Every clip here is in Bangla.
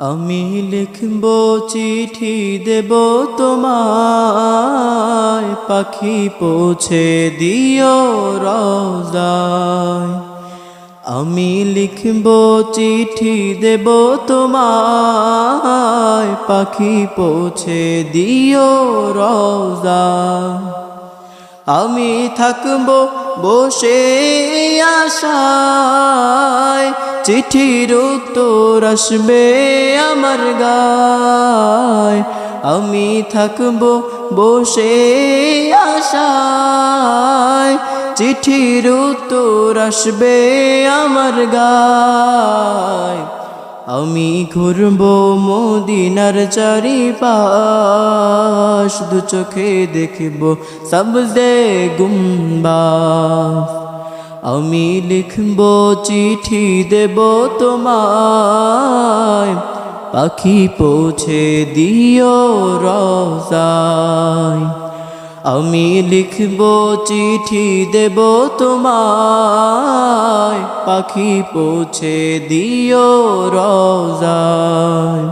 আমি লিখব চিঠি দেব তোমায়, পাখি পৌঁছে দিও রওজায়। আমি লিখব চিঠি দেব তোমায়, পাখি পৌঁছে দিও রওজায়। আমি থাকব বসে আশায়, চিঠির উত্তর আসবে আমার গায়। আমি থাকব বসে আশায়, চিঠির উত্তর আসবে আমার গায়। আমি ঘুরব মদিনার চারিপাশ, দু চোখে দেখব সবজে গুম্বাদ। আমি লিখব চিঠি দেব তোমায়, পাখি পৌঁছে দিও রওজায়। আমি লিখব চিঠি দেব তোমায়, পাখি পৌঁছে দিও রওজায়।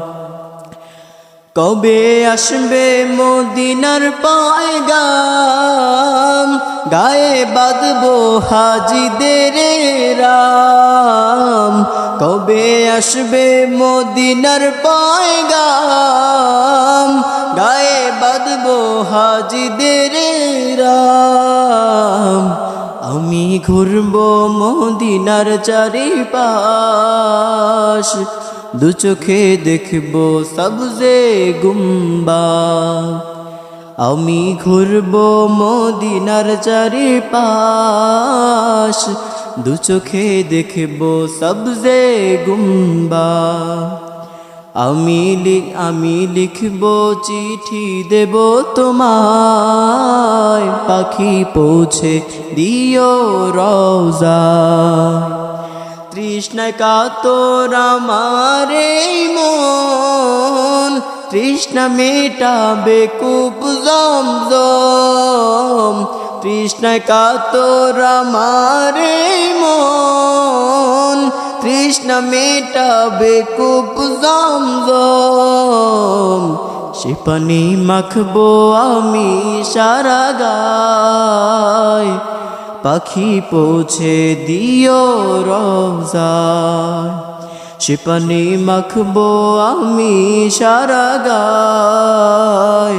কবে আসবে মদিনার পয়গাম, গায়ে বাঁধবো হাজিদের রাম। কবে আসবে মদিনার পয়গাম, গায়ে বাঁধবো হাজিদের রাম। আমি ঘুরব মদিনার চারিপাশ, দু চোখে দেখব সবজে গুম্বাদ। আমি ঘুরব মদিনার চারিপাশ, দু চোখে দেখব সবজে গুম্বাদ। আমি লিখব চিঠি দেব তোমায়, পাখি পৌঁছে দিও রওজায়। তৃষ্ণায় কাতর আমার এই মন, তৃষ্ণা মেটাবে কূপ জমজম। তৃষ্ণায় কাতর আমার এই মন, তৃষ্ণা মেটাবে কূপ জমজম। সে পানি মাখবো আমি সারা গায়, পাখি পৌঁছে দিও রওজায়। সে পানি মাখবো আমি সারা গায়,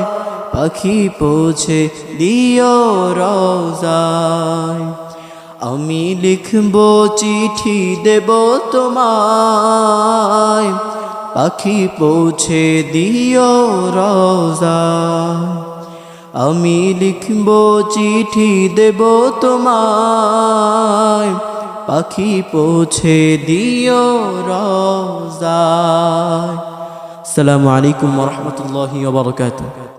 পাখি পৌঁছে দিও রওজায়। আমি লিখব চিঠি দেব তোমায়, পাখি পৌঁছে দিও রওজায়। আমি লিখব চিঠি দেব তোমায়, পাখি পৌঁছে দিও রওজায়। আসসালামু আলাইকুম ওয়া রাহমাতুল্লাহি ওয়া বারাকাতুহু।